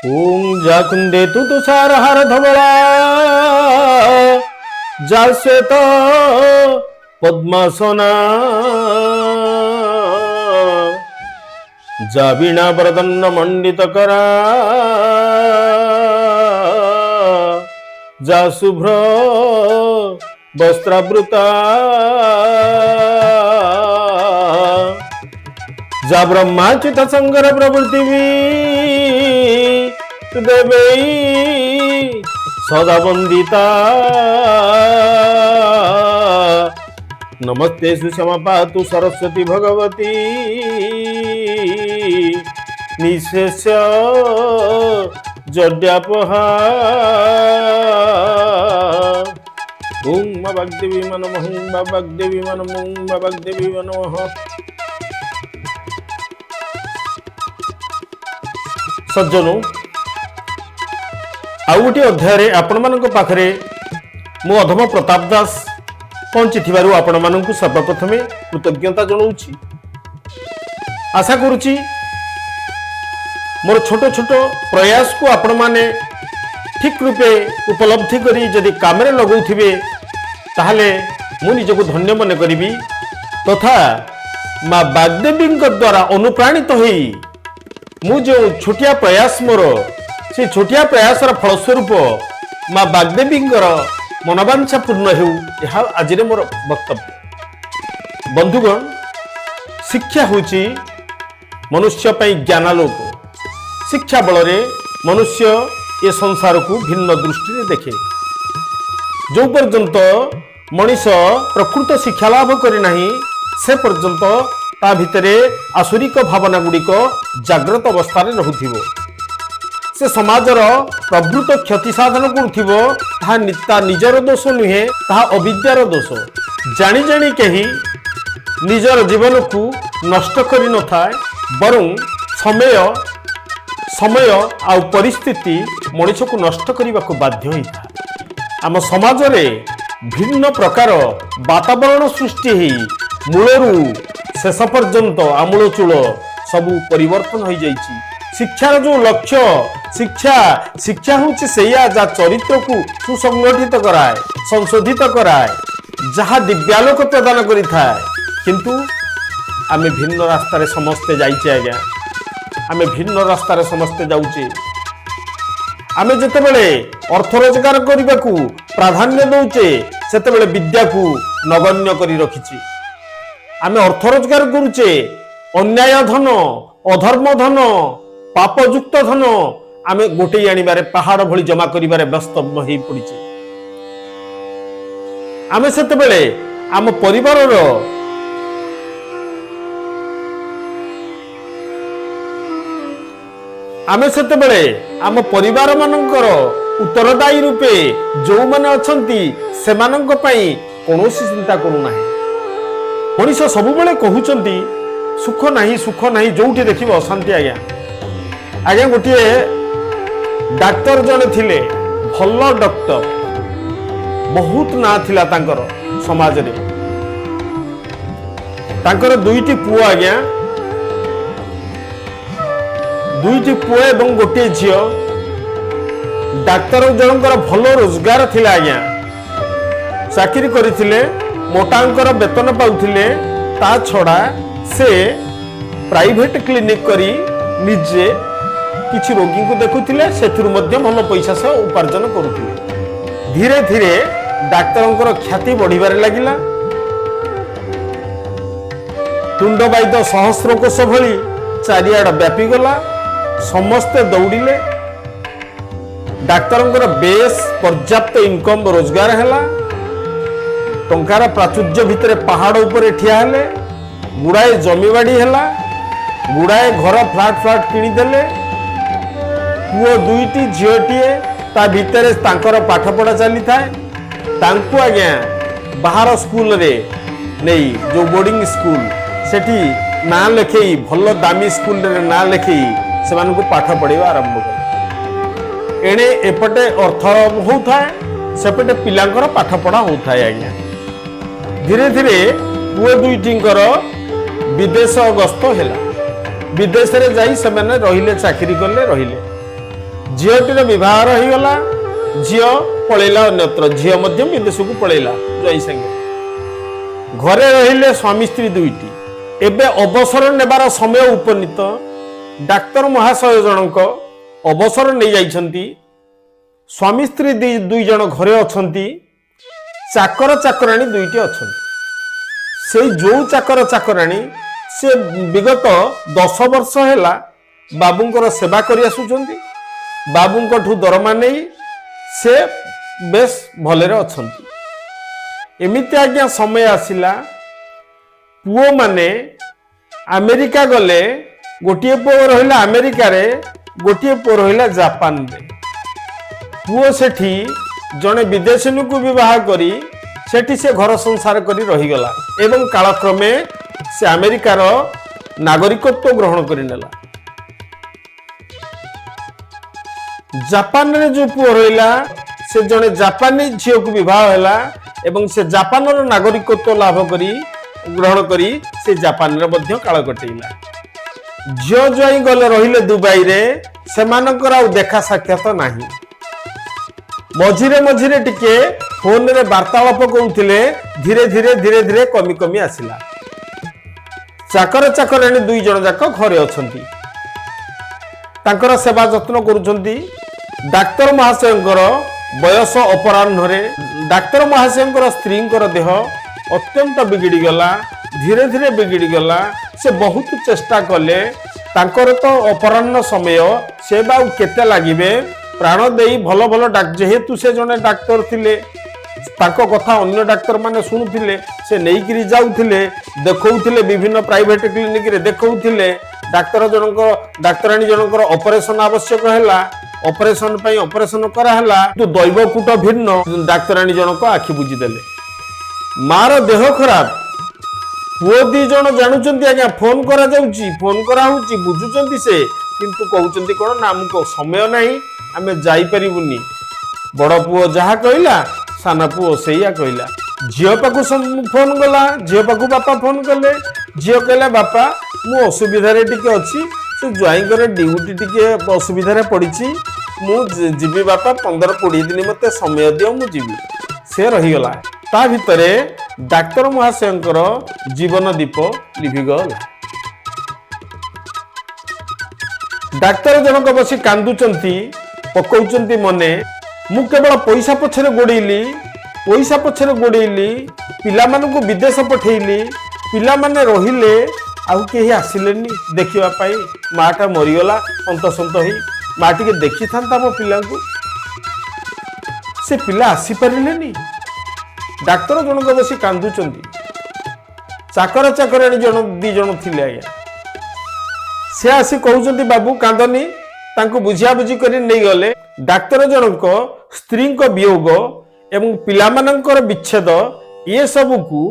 ओम जाकुंदे तु तुषार हार धवला जा श्वेत पद्मासना जा वीणा वरदन्न मंडित करा जा शुभ्र वस्त्रावृता जा ब्रह्माच्युत संगर प्रवृत्ति देवै सदा वंदिता नमस्ते सुषमा पातु सरस्वती भगवती निशेष जड्यापहा ओम वाग्देवी नमः ओम वाग्देवी नमः ओम वाग्देवी नमः। सज्जनों आउ गोटे अध्याय आपण मानक पाखरे मु अधम प्रताप दास पहुंची आपण मानक सर्वप्रथमे कृतज्ञता जनाऊँगी। आशा करुच्ची मोर छोट छोट प्रयास को आपण माने ठीक रूपे उपलब्धि करी जदि काम लगौथिबे ताहले मु निजको धन्य मन करिबी तथा माँ वाग्देवी द्वारा अनुप्राणित होई मु जो छोटिया प्रयास मोर से छोटिया प्रयास फलस्वरूप माँ वाग्देवी मनोवांछा पूर्ण हो आज मोर वक्तव्य। बंधुगण शिक्षा होची मनुष्य पई ज्ञानालोक। शिक्षा बल मनुष्य ये संसार को भिन्न दृष्टि देखे। जो पर्यंत मनीष प्रकृत शिक्षा लाभ करी नाही से पर्यंत ता भितरे आसुरिक भावना गुड़िक जाग्रत अवस्था रहुथिबो। से समाजर प्रभृत क्षति साधन करुथिबो निजर दोष नुहे ताहा अविद्यार दोष। जानी जानी कहीं निजर जीवन को नष्ट करि न थाए बरं समय आ परिस्थिति मनुष्य को नष्ट करने को बाध्य होता। आम समाज रे भिन्न प्रकार वातावरण सृष्टि ही मूलरू शेष पर्यंत आमूलचूल सबू परिवर्तन हो जाइछि। शिक्षार जो लक्ष्य शिक्षा हूँ जा चरित्र को सुसंगठित कराए संशोधित कराए जहाँ दिव्यालोक प्रदान करि थाए। किंतु आमे भिन्न रास्तार समस्ते जाइछे आज्ञा आमे भिन्न रास्तार समस्ते जाउछे। आमे जेतेबेले अर्थ रोजगार करने को प्राधान्य दौचे सेतेबेले विद्या को नगण्य करी रखिछि। आमे अर्थ रोजगार करुचे अन्याय धन अधर्म धन पापयुक्त धन आमे गोटे आनिबारे पहाड़ भली जमा करिबारे व्यस्त होई पड़िछि। आमे सेतेबेले आम परिवारर आमे सेतेबेले आम परिवार मानकर उत्तरदायी रूपे जो माने अछंती सेमानंक पई कोनोसी चिंता करू नाही। मनीष सबुबेले कहउचंती सुख नाही जोठी देखिबो अशांति। आज्ञा गोटे डाक्तर जने थिले भल डॉक्टर बहुत ना थिला तांकर समाज रे। तांकर दुईटी पुओ आज्ञा दुईटी पुओ एवं गोटे झियो। डाक्तर जनकर भल रोजगार थिला आज्ञा चाकरी करथिले मोटांकर वेतन पाउथिले ता छड़ा से प्राइवेट क्लिनिक करी निजे किछि रोगी को देखुथिले सेथुर मध्य भल पैसा से उपार्जन करुथिले। धीरे धीरे डाक्तरंकर ख्याति बढ़िबारे लागिला। तुंड वैद्य सहस्र कोश भली चारिआड व्यापी गला। समस्ते दौड़िले। डाक्तरंकर बेस पर्याप्त इनकम रोजगार हैला। टंकार प्राचुर्य भितरे पहाड़ उपरे ठिया हेले। गुड़ाए जमीबाड़ी हैला। गुड़ाए घर फ्लाट किणीदेले। पुओ दुईटी झीटीए ता भितरे तांकर पाठ पढ़ा चली थाए। तांकु आज्ञा बाहर स्कूल रे नहीं जो बोर्डिंग स्कूल सेठी ना लेखेई भल दामी स्कूल रे ना लेखेई से पाठ पढ़ा आरंभ कर। एणे एपटे अर्थ होता है सेपटे पिलांकर पाठ पढ़ा होता है। आज्ञा धीरे धीरे पुओ दुईटींकर विदेश गस्त है। विदेश रे जाई से रहिले चाकरी कले रहिले। झीटीर विवाह रहीगला झी पलैला अन्यत्र झी विदेश को पलैला जई संगे घरे रहिले स्वामी स्त्री दुईटी एबे अवसर नेबार समय उपनीत डाक्तर महाशय जनक अवसर नहीं जाइछंती स्वामी स्त्री दुई जन घरे अछंती चाकर चाकराणी दुईटी अछंती से जो चाकर चाकराणी से विगत 10 वर्ष हैला बाबूंकर सेवा करि आसुछंती बाबूंकठू दरमा नहीं से बेस भलरे अछंती एमिति आज्ञा समय आसिला पुओ माने अमेरिका गले गोटे पुओ रहिला अमेरिका रे गोटे पुओ रहिला जापान रे पुओ सेठी जने विदेशी को विवाह करी सेठी से घर संसार करी रहीगला एवं कालक्रमे से अमेरिकार नागरिकत्व ग्रहण करी नेला जापान रे जो पुओ रहिला से जने जापानी झील को विवाह हैला एवं से जापान नागरिकत्व लाभ करी ग्रहण करी से जापान रे मध्य काल कटेइला झील ज्वाई गले रहिले दुबई रे सेमानकर आ देखा साक्षात नाही मझिरे मझिरे टिके फोन रे वार्तालाप करूथिले धीरे धीरे धीरे धीरे कमी कमी आसिला चाकर चाकराणी दुई जन जाक घरे अछंती तांकर सेवा जत्न करूछंती डाक्तर महाशयंकर बयस अपराह्न डाक्तर महाशयंकर स्त्रींकर देह अत्यंत बिगिड़ी गला धीरे धीरे बिगिड़ी गला से बहुत चेष्टा कले तांकर तो अपराह्न समय से बाउ केते लागिबे प्राण देई भल भल जेहेतु से जने डाक्तर थिले ताको कथा अन्य डाक्तर माने सुनुथिले से नेइकिरी जाउथिले देखौथिले विभिन्न प्राइवेट क्लिनिक रे देखौथिले डाक्तर जनक डाक्तराणी जनकर ऑपरेशन आवश्यक हैला ऑपरेशन पई ऑपरेशन करा हैला तो दैवकूट भिन्न डाक्तराणी जनक आखि बुझी देले मार देह खराब पुओ दी जन जानुचंती आज्ञा फोन करा जाउची फोन करा होउची बुझुचंती से किंतु कहउचंती कोन ना हमको समय नाही आमे जाई परिबुनी बड़ पुओ जहा कहला साना पुओ सेया कहला झियो पाकु फोन गला झियो पाकु बापा फोन कले झियो कहला बापा मु असुविधा रे टिके अछि से ज्वाई करे ड्यूटी टिके असुविधा रे पड़िछि मु जीवी बापा 15-20 दिन मते समय दियो मु जीवी से रही गला ता भितरे डाक्तर महाशयंकर जीवन दीप लिभि गला डाक्तर जनक बसी कांदुचंती पकौचंती मने मु केवल पैसा पछरे गोड़ेली पिला मानकु विदेश पठेइली पिला माने रहिले आउ केही आसिलेनी देखिबा पाई माटा मरिगला संत संत ही माटी के देखि थांता मो पिला को से पिला आसी परिलेनी डाक्तर जनक बसी कांदुचंती चाकर चाकराणी जन दी जन थिले आया से आसी कहउचंती बाबू कांदनी तांको बुझिया बुझी करी नै गले डाक्तर जनक स्त्री को वियोग एवं पिलामानंकर विच्छेद ये सब को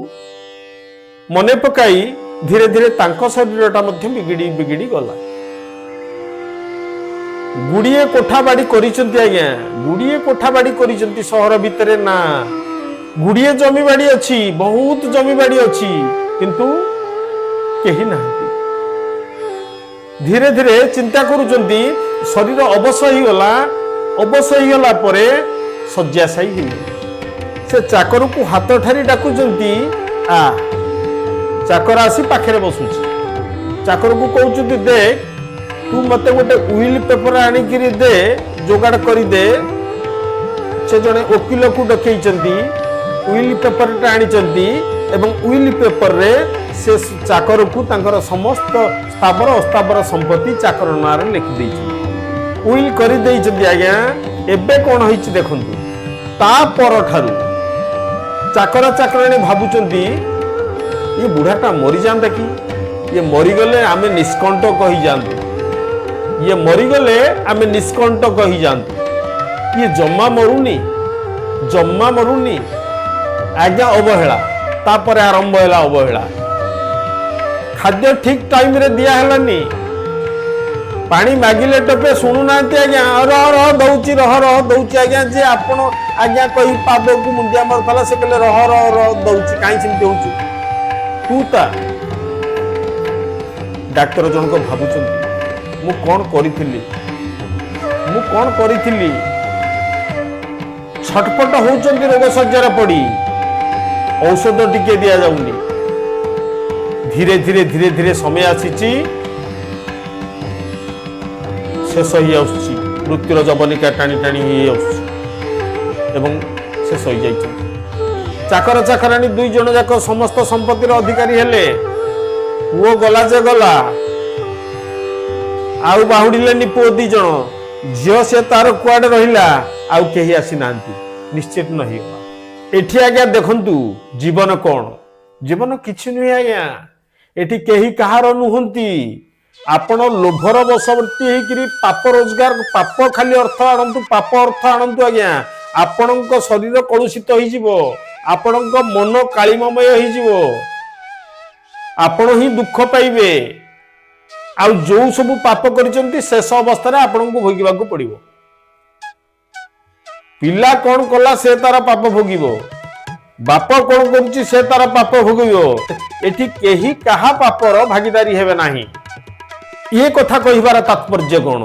मने पकाई धीरे धीरे तांको शरीरटा मध्य बिगिड़ी बिगिड़ी गला गुड़िए कोठा बाड़ी करिसंती आज्ञा गुड़िए कोठा बाड़ी करिसंती शहर भितरे ना गुड़िए जमी बाड़ी अछि बहुत जमी बाड़ी अछि किंतु केही नाहंती धीरे धीरे चिंता करूचंती शरीर अवश्य ही गला परे शଯ୍ୟାଶାयୀ हेले से चाकर को हाथ ठारी डाकुचंती आ चाकर आसी पाखरे बसुची चाकर को कहउचंती देख तू मते गोटे उइल पेपर आनी किरी दे जोगाड़ करी दे से जने वकील को डकैचंती उइल पेपर टा आनीचंती एवं उइल पेपर रे से चाकर को तांकर समस्त स्थावर अस्थावर संपत्ति चाकर नार लिखि दैछि उइल करी दैछंती आज्ञा एबे कोन होइछि देखंतु ता पर ठारू चाकर चाकराणी भाबुचंती ये बुढ़ाटा मरी जांता कि ये मरी गले आमे निष्कंटक कहि जांतु ये मरी गले आमे निष्कंटक कहि जांतु ये जम्मा मरुनी आज्ञा अवहेला तापर आरंभ हैला अवहेला खाद्य ठीक टाइम रे दिया हलानी पानी मागिले टपे शुणु ना आज्ञा रह दौची आज्ञा जे आपण आज्ञा कही पाद को मुंडिया मारला से कहले रह दौची काई चिंती होउछु तू ता डाक्टर जनक भाबुचंती मु कोन करिथिली मु कौन करी छटपट होउचंती रोग सज्जार पड़ी औषध टिके दिया जाउनी धीरे धीरे धीरे धीरे समय आसीची शेष ही आसुची मृत्युर जबनिका टाणी टाणी ही आसुची एवं शेष हो जाइछी चाकर चाकराणी दुई जन जाक समस्त संपत्तिर अधिकारी हेले पुओ गला जे गला आउ बाहुडिलेनी पुओ दी जन झियो से तार कुआडे रहिला आउ केही आसी नांती निश्चित नहीं हो एठी आज्ञा देखंतु जीवन कौन जीवन किछि नहीं आज्ञा एठी केही कहार नुहंती आपण लोभर बशवर्ती हेकिरी पाप रोजगार पाप खाली अर्थ आणंतु पाप अर्थ आणंतु आज्ञा आपणक शरीर कलुषित होई जिवो आपणक मन कालिममय होई जिवो आपण ही दुख पाइबे आउ जो सब पाप करिसंती शेष अवस्था आपन को भोगिबा को पड़िबो पिला कौन कला से तार पाप भोगिबो बाप कौन करुची से तार पाप भोगिबो एठी केही कहा पापर भागीदारी हेबे नाही ये कथा कहिबार तात्पर्य कौन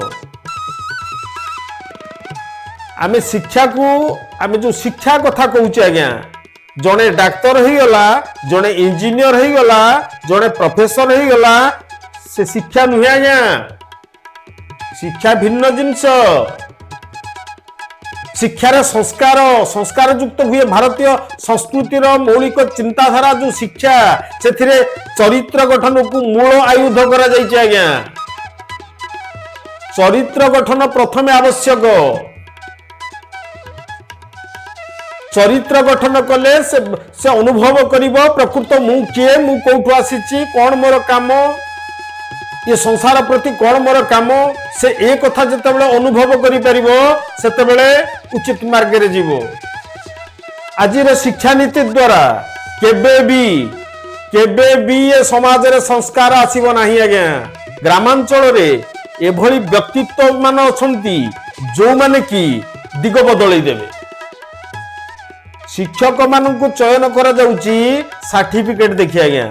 आमे शिक्षा को आमे जो शिक्षा कथा कहूचे आज्ञा जड़े डाक्तर हो गला जड़े इंजीनियर हो गला जड़े प्रोफेसर हो गला से शिक्षा नुहे आज्ञा शिक्षा भिन्न जिनस शिक्षार संस्कार संस्कार युक्त हुए भारतीय संस्कृतिर मौलिक चिंताधारा जो शिक्षा से चरित्र गठन को मूल आयुध करा जाइए आज्ञा चरित्र गठन प्रथम आवश्यक चरित्र गठन कले से अनुभव करिबो प्रकृत मु किए मु कोठु आसीची कोन मोर काम ये संसार प्रति कौन मोर काम से एक कथा जतबेले अनुभव करि परिबो सेतबेले उचित मार्ग रे जीवो आज रे शिक्षा नीति द्वारा केबे भी ये समाज रे संस्कार आसीबो नाही आज्ञा ग्रामांचल रे एभली व्यक्तित्व मान अछंती जो माने की दिग बदलै देबे शिक्षक मानू चयन करा जाउची सर्टिफिकेट देखि आज्ञा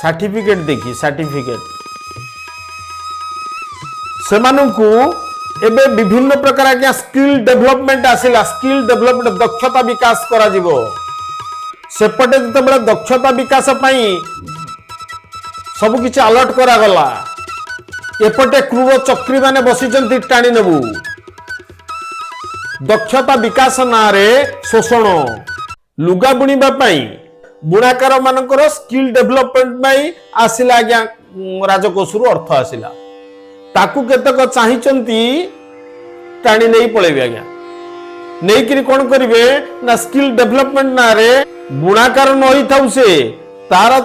सर्टिफिकेट देखी सर्टिफिकेट से एबे विभिन्न प्रकार आज्ञा स्किल डेवलपमेंट आसिला स्किल डेवलपमेंट दक्षता विकास करा जिवो सेपटे जतबेले दक्षता विकास पई सब किछि अलर्ट करा गला एपटे क्रूर चक्री माने बसिचंती टाणी नेबू दक्षता विकास नारे शोषण लुगा बुणीबा पई बुणाकार मानकर स्किल डेवलपमेंट में आसिला आज्ञा राजकोषरु अर्थ आसिला ताकू केतक चाहिचंती टाणी नहीं पळेबे आज्ञा नहीं कि कोन करिवे ना स्किल डेवलपमेंट ना रे बुणाकार न होई थाउ से तार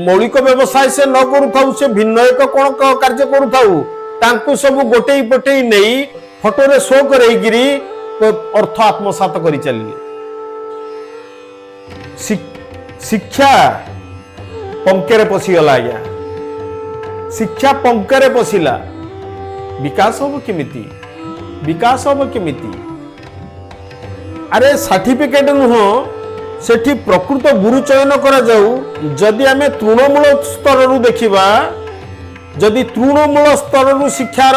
मौलिक व्यवसाय से न करू थाउ से भिन्न एक कोन कार्य करू थाउ तांकू सब गोटेई पटेई नहीं फोटो रे शो करई गिरी अर्थ आत्मसात करी चलिए शिक्षा पंकेरे पशिगला आज्ञा शिक्षा पंकेरे पशिला विकास हम केमिति अरे सर्टिफिकेट नुह सेठी प्रकृत गुरु चयन करा जाऊ जदि आमे तृणमूल स्तर रु देखिबा जदि तृणमूल स्तर रु शिक्षार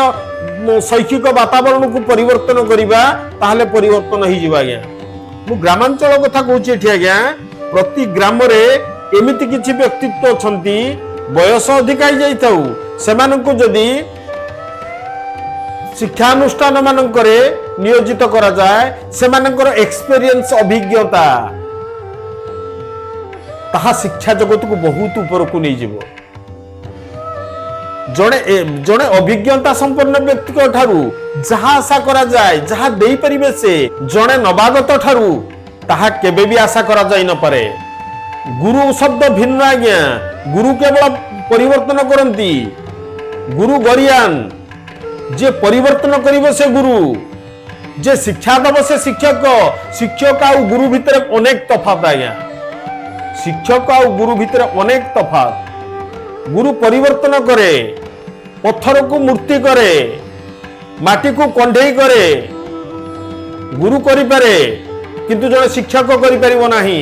शैक्षिक वातावरण को परिवर्तन करिबा ताहले परिवर्तन ही जिबा आज्ञा मु ग्रामांचल कथा कहूची एठी आज्ञा प्रति ग्राम रे एमिति किछि व्यक्तित्व अछंती बयस अधिकाई जाइथाउ सेमानंकु जदि शिक्षानुष्ठान मानकरे नियोजित करा जाए सेमानंकर एक्सपीरियंस अभिज्ञता ताहा शिक्षा जगत को बहुत ऊपर को नहीं जीवो जड़े अभिज्ञता संपन्न व्यक्ति को ठारू जहा आशा करा जाए जहा देई परिबे से जड़े नवागत ठारू ताहा केबे भी आशा करा जाई न पारे गुरु शब्द भिन्न आज्ञा गुरु केवल परिवर्तन करंती गुरु गरियान जे परिवर्तन करिवे से गुरु जे शिक्षा दब से शिक्षक शिक्षक आ गुरु भितर अनेक तफात आज्ञा शिक्षक आ गुरु भितर अनेक तफात गुरु परिवर्तन करे पत्थर को मूर्ति करे माटी को कंढेई करे गुरु करि पारे किंतु जने शिक्षक करि परिबो नाही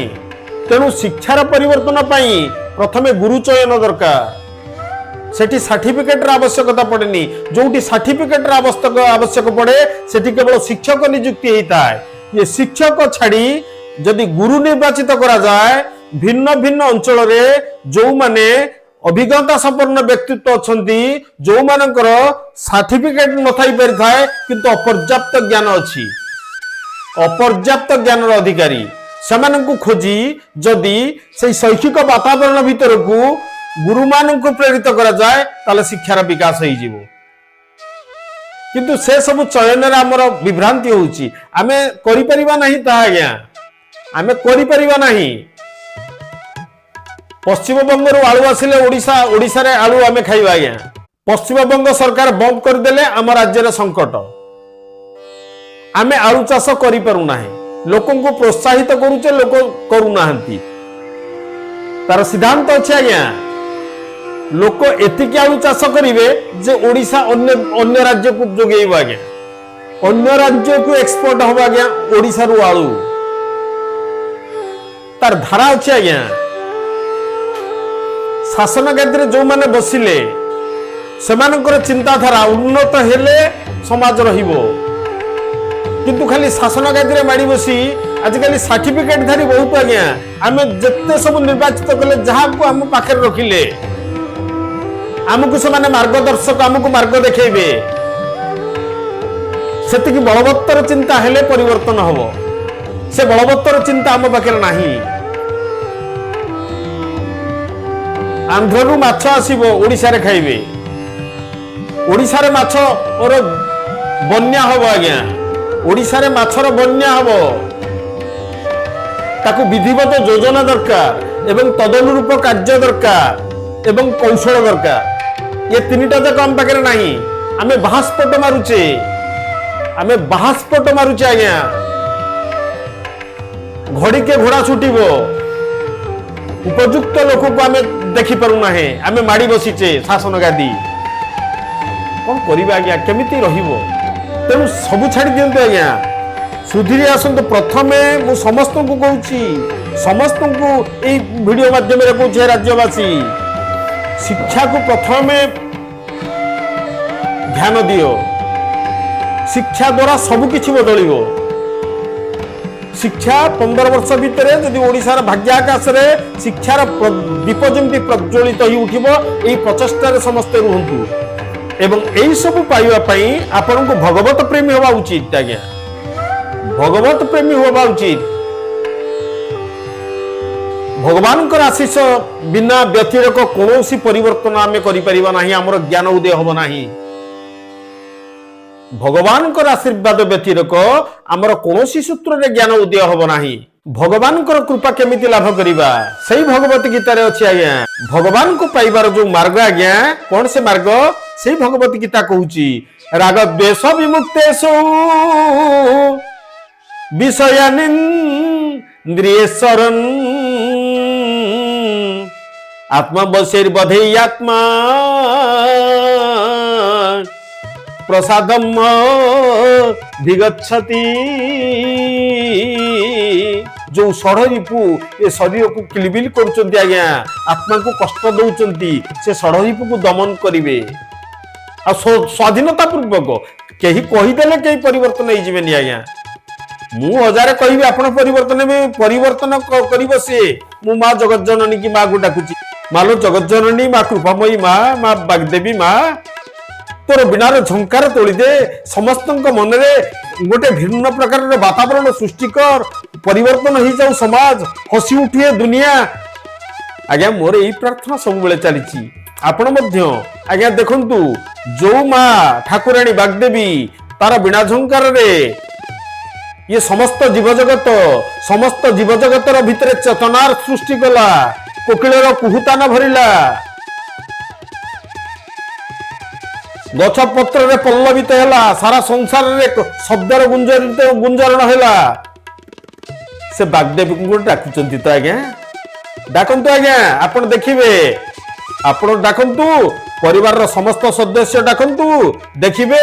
तेणु शिक्षार परिवर्तन पाई प्रथमे गुरु चयन दरकार सेठी सर्टिफिकेट आवश्यकता पड़ेनी जो सर्टिफिकेट आवश्यक पड़े सेठी केवल शिक्षक नियुक्ति होता है। ये शिक्षक छाड़ी जदि गुरु निर्वाचित करा जाए भिन्न भिन्न अंचल रे जो माने अभिज्ञता संपन्न व्यक्तित्व अच्छी जो मानकर सर्टिफिकेट न थाई पारि थाए किंतु अपर्याप्त ज्ञान अच्छी अपर्याप्त ज्ञान अधिकारी सेमानंकु खोजी जदि से शैक्षिक वातावरण भितर को गुरु मान को प्रेरित करा जाए ताले शिक्षार विकास हो जीवो किंतु से सब चयन आमर विभ्रांति होउची आमे करि परिबा नहीं ता आज्ञा आमे करि परिबा नहीं। पश्चिम बंग आलू आसिले ओडिशा ओडिशा रे आलू आमे खाइबा आज्ञा पश्चिम बंग सरकार बंद कर देले आम राज्य रे संकट आमे आलू चाष करि पारु नाही लोकन को प्रोत्साहित करूचे लोक करू नाहंती तार सिद्धांत अछि आज्ञा लोक एतिकी आलू चाष करिवे जे ओडिशा अन्य अन्य राज्य को जोगेइबा आज्ञा अन्य राज्य को एक्सपोर्ट होबा आज्ञा ओडिशा रु आलू तार धारा अछि आज्ञा शासन गादी जो माने बसिले सेमानकर चिंताधारा उन्नत हेले समाज रहिबो किंतु खाली शासन गादी माड़ी बसी आजिकल सर्टिफिकेट धारी बहुत आज्ञा आम जिते सब निर्वाचित कले जहाँ को आम पाखे रखिले आमको से मार्गदर्शक आमको मार्ग देखेबे सेतिकी बलवत्तर चिंता हेले परिवर्तन हबो से बलवत्तर चिंता आम पाखे नाही। आंध्रु माछ आसीबो ओडिशा रे खाइबे ओडिशा रे माछ और बन्या हबो आज्ञा ओडिशा रे माछर बन्या हबो ताकू विधिवत योजना दरकार एवं तदनुरूप कार्य दरकार एवं कौशल दरकार ये तीनटा जाक आम पाखे नाही आमे बाहास्पट मारुचे आज्ञा घड़ी के घोड़ा छुटिबो उपयुक्त लोक को आमे देखि पारु नाही आमे माड़ी बसीचे शासन गादी कौन करिबा आज्ञा केमिति रहिबो तेणु सबु छाड़ी दियंतु आज्ञा सुधीरी आसंतु प्रथमे मु समस्त को कहूची समस्त को ए वीडियो माध्यम रे कहूची राज्यवासी शिक्षा को प्रथमे ध्यान दियो शिक्षा द्वारा सब किछि बदलिबो शिक्षा 15 वर्ष भितर जदि ओडिशार भाग्याकाश रे शिक्षार दीप जमती प्रज्वलित हो उठिबो एई प्रचेष्टा समस्त रुहंतु एवं एई सब पाइबा पई आपन को भगवत प्रेमी होबा उचित आज्ञा भगवत प्रेमी होबा उचित भगवान को आशीष बिना व्यतिरेक कौन परिवर्तन आमे करि परिबा नाही हमर ज्ञान उदय होबो नाही भगवान को आशीर्वाद व्यतिरेक आमर कौन सूत्र रे ज्ञान उदय होबो नाही भगवान को कृपा केमिति लाभ करिबा सही भगवत गीता रे अछि आज्ञा भगवान को पाइबार जो मार्ग आज्ञा कौन से मार्ग सही भगवत गीता कहूची राग द्वेष विमुक्तेषु विषयानिन्द्रियेश्वरन् आत्मा बसेर बधे आत्मा प्रसादम विगच्छति जो षढ़रिपु ए शरीर को किलबिल करुचंती आज्ञा आत्मा को कष्ट दउचंती से षढ़रिपु को दमन करिवे आ स्वाधीनता पूर्वक केही कहिदेले केही परिवर्तन हो जिवेनी आज्ञा मु हजार कहिबे आपण परिवर्तन करिबो से मु मां जगत जननी की मां को डाकुची मालो जगत जननी मां कृपामयी मां बागदेवी मां तोर बिनार झंकार तोली दे समस्त मन रे गोटे भिन्न प्रकार वातावरण सृष्टि कर परिवर्तन हो जाऊ समाज हसी उठिए दुनिया आज्ञा मोर यही प्रार्थना सब बेले चली आपण मध्य आज्ञा देखंतु जो मां ठाकुराणी बागदेवी तार बिना झंकार रे ये समस्त जीवजगतर भितर चेतनार सृष्टि कला कोकिलर कुहुतान भरिला गछ पत्र रे पल्लवित हैला सारा संसार रे शब्दर गुंजरण हैला से बागदेवी को डाकुचंती तो आज्ञा डाकंतु आज्ञा आपण देखिबे आपण डाकंतु परिवार समस्त सदस्य डाकंतु देखिबे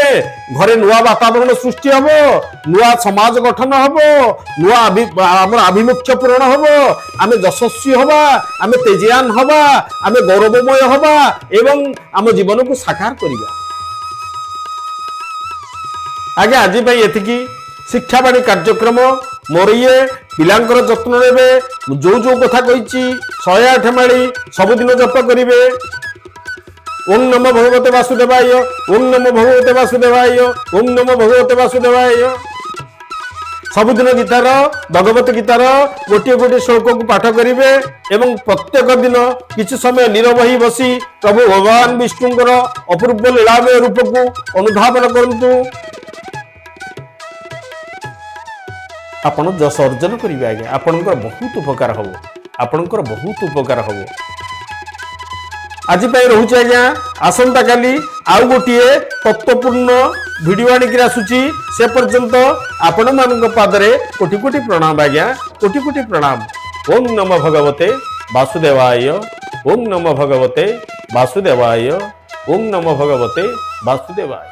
घरे नुआ वातावरण सृष्टि हब नुआ समाज गठन हब नुआ आम आभिमुख्य पूरण हब आमे यशस्वी हवा आमे तेजियान हवा आमे गौरवमय हवा एवं आम जीवन को साकार करिबा। आगे आज एतिकी शिक्षावाणी कार्यक्रम मोर ये पिलांकर जत्न नेबे जो जो कथा कही 108 माड़ी सबुदिन जप करिवे। ओं नमो भगवते वासुदेवाय ओं नमो भगवते वासुदेवाय ओं नमो भगवते वासुदेवाय। सबुदिन गीतार भगवत गीतार गोटे गोटे श्लोक को पाठ करिवे एवं प्रत्येक दिन किछि समय नीरव ही बसी प्रभु भगवान विष्णुंकर अपूर्व लीलामय रूप को अनुधावन करंतु आपण जस अर्जन करिवे। आगे आपनकर बहुत उपकार हबो आपनकर बहुत उपकार हबो। आज रोचे आज्ञा आसंता काली आउ गोटे तत्वपूर्ण भिडियो आणिक आसुची से पर्यंत आपण मान पादरे कोटि कोटि प्रणाम आज्ञा कोटि कोटि प्रणाम। ओं नमो भगवते वासुदेवाय ओं नमो भगवते वासुदेवाय ओं नमो भगवते वासुदेवाय।